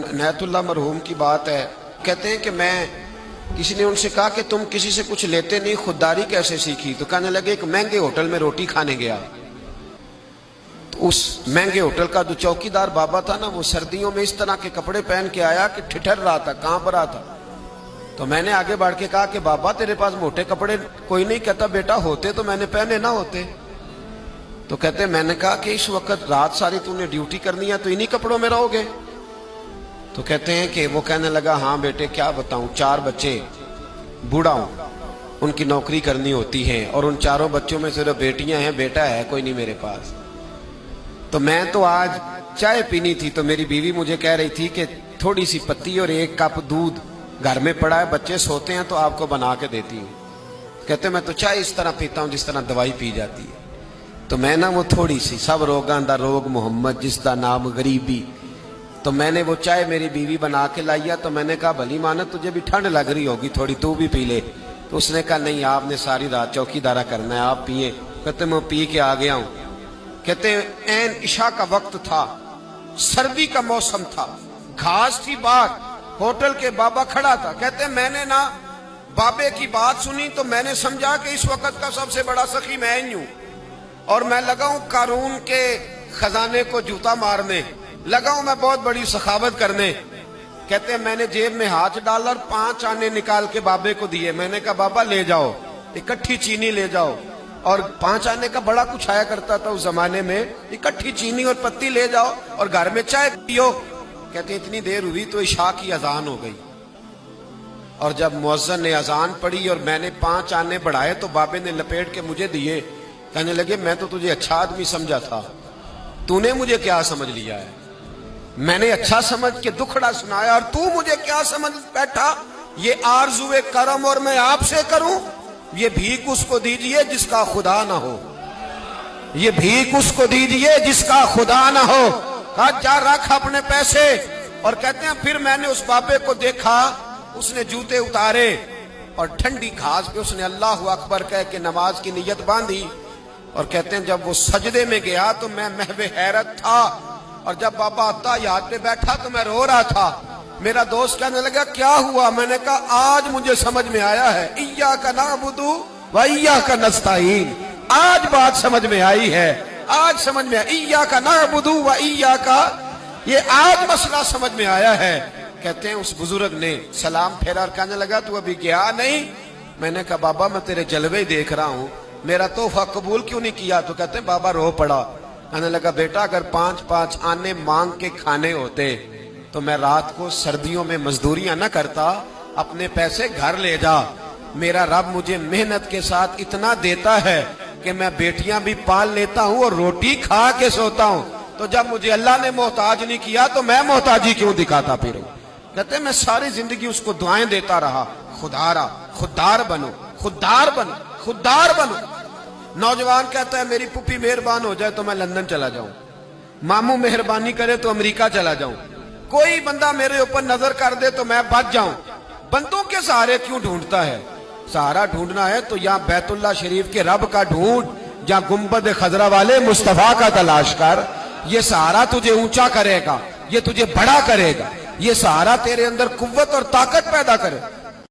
عنایت اللہ مرحوم کی بات ہے، کہتے ہیں کہ میں کسی نے ان سے کہا کہ تم کسی سے کچھ لیتے نہیں، خودداری کیسے سیکھی؟ تو کہنے لگے ایک مہنگے ہوٹل میں روٹی کھانے گیا، تو اس مہنگے ہوٹل کا جو چوکی دار بابا تھا نا، وہ سردیوں میں اس طرح کے کپڑے پہن کے آیا کہ ٹھٹر رہا تھا، کہاں پر رہا تھا۔ تو میں نے آگے بڑھ کے کہا کہ بابا تیرے پاس موٹے کپڑے کوئی نہیں؟ کہتا بیٹا ہوتے تو میں نے پہنے نہ ہوتے۔ تو کہتے میں نے کہا کہ اس وقت رات ساری تو نے ڈیوٹی کرنی ہے تو انہی کپڑوں میں رہو گے؟ تو کہتے ہیں کہ وہ کہنے لگا ہاں بیٹے کیا بتاؤں، 4 بچے، بوڑھا ہوں، ان کی نوکری کرنی ہوتی ہے، اور ان 4 بچوں میں صرف بیٹیاں ہیں، بیٹا ہے کوئی نہیں میرے پاس۔ تو میں تو آج چائے پینی تھی تو میری بیوی مجھے کہہ رہی تھی کہ تھوڑی سی پتی اور 1 کپ دودھ گھر میں پڑا ہے، بچے سوتے ہیں تو آپ کو بنا کے دیتی ہوں۔ کہتے میں تو چائے اس طرح پیتا ہوں جس طرح دوائی پی جاتی ہے۔ تو میں نا وہ تھوڑی سی، سب روگاں دا روگ محمد جس دا نام غریبی، تو میں نے وہ چائے میری بیوی بنا کے لائی، تو میں نے کہا بھلی مانا تجھے بھی ٹھنڈ لگ رہی ہوگی تھوڑی، تو بھی پی لے۔ تو اس نے کہا نہیں آپ نے ساری رات چوکی دارا کرنا ہے، آپ پیئے۔ کہتے میں پی کے آ گیا ہوں۔ کہتے عین عشاء کا وقت تھا، سردی کا موسم تھا، گھاس تھی باہر، ہوٹل کے بابا کھڑا تھا۔ کہتے میں نے نا بابے کی بات سنی تو میں نے سمجھا کہ اس وقت کا سب سے بڑا سخی میں ہی ہوں، اور میں لگا ہوں قارون کے خزانے کو جوتا مارنے، لگا ہوں میں بہت بڑی سخاوت کرنے۔ کہتے ہیں میں نے جیب میں ہاتھ ڈالا اور 5 آنے نکال کے بابے کو دیے۔ میں نے کہا بابا لے جاؤ، اکٹھی چینی لے جاؤ، اور 5 آنے کا بڑا کچھ آیا کرتا تھا اس زمانے میں، اکٹھی چینی اور پتی لے جاؤ اور گھر میں چائے پیو۔ کہتے ہیں اتنی دیر ہوئی تو عشاء کی اذان ہو گئی، اور جب مؤذن نے اذان پڑھی اور میں نے 5 آنے بڑھائے تو بابے نے لپیٹ کے مجھے دیے۔ کہنے لگے میں تو تجھے اچھا آدمی سمجھا تھا، تو نے مجھے کیا سمجھ لیا ہے؟ میں نے اچھا سمجھ کے دکھڑا سنایا اور تو مجھے کیا سمجھ بیٹھا؟ یہ آرزو کرم اور میں آپ سے کروں؟ یہ بھیک اس کو دیجئے جس کا خدا نہ ہو، یہ بھیک اس کو دیجئے جس کا خدا نہ ہو۔ کہا جا رکھ اپنے پیسے۔ اور کہتے ہیں پھر میں نے اس بابے کو دیکھا، اس نے جوتے اتارے اور ٹھنڈی گھاس پہ اس نے اللہ اکبر کہہ کے نماز کی نیت باندھی، اور کہتے ہیں جب وہ سجدے میں گیا تو میں محو حیرت تھا، اور جب بابا اتحیات پہ بیٹھا تو میں رو رہا تھا۔ میرا دوست کہنے لگا کیا ہوا؟ میں نے کہا آج مجھے سمجھ میں آیا ہے، ایاک نعبد و ایاک نستعین، آج بات سمجھ میں آئی ہے، آج سمجھ میں آئی، ایاک نعبد و ایاک، یہ آج مسئلہ سمجھ میں آیا ہے۔ کہتے ہیں اس بزرگ نے سلام پھیرا اور کہنے لگا تو ابھی گیا نہیں؟ میں نے کہا بابا میں تیرے جلوے دیکھ رہا ہوں، میرا تحفہ قبول کیوں نہیں کیا؟ تو کہتے ہیں بابا رو پڑا۔ کہنے لگا بیٹا اگر 5 آنے مانگ کے کھانے ہوتے تو میں رات کو سردیوں میں مزدوریاں نہ کرتا، اپنے پیسے گھر لے جا۔ میرا رب مجھے محنت کے ساتھ اتنا دیتا ہے کہ میں بیٹیاں بھی پال لیتا ہوں اور روٹی کھا کے سوتا ہوں، تو جب مجھے اللہ نے محتاج نہیں کیا تو میں محتاجی کیوں دکھاتا پھروں؟ کہتے ہیں میں ساری زندگی اس کو دعائیں دیتا رہا، خدارا خوددار بنو، خوددار بنو، خوددار بنو۔ نوجوان کہتا ہے میری پھوپھی مہربان ہو جائے تو میں لندن چلا جاؤں، ماموں مہربانی کرے تو امریکہ چلا جاؤں، کوئی بندہ میرے اوپر نظر کر دے تو میں بچ جاؤں۔ بندوں کے سہارے کیوں ڈھونڈتا ہے؟ سہارا ڈھونڈنا ہے تو یہاں بیت اللہ شریف کے رب کا ڈھونڈ، جہاں گنبد خضرا والے مصطفیٰ کا تلاش کر۔ یہ سہارا تجھے اونچا کرے گا، یہ تجھے بڑا کرے گا، یہ سہارا تیرے اندر قوت اور طاقت پیدا کرے۔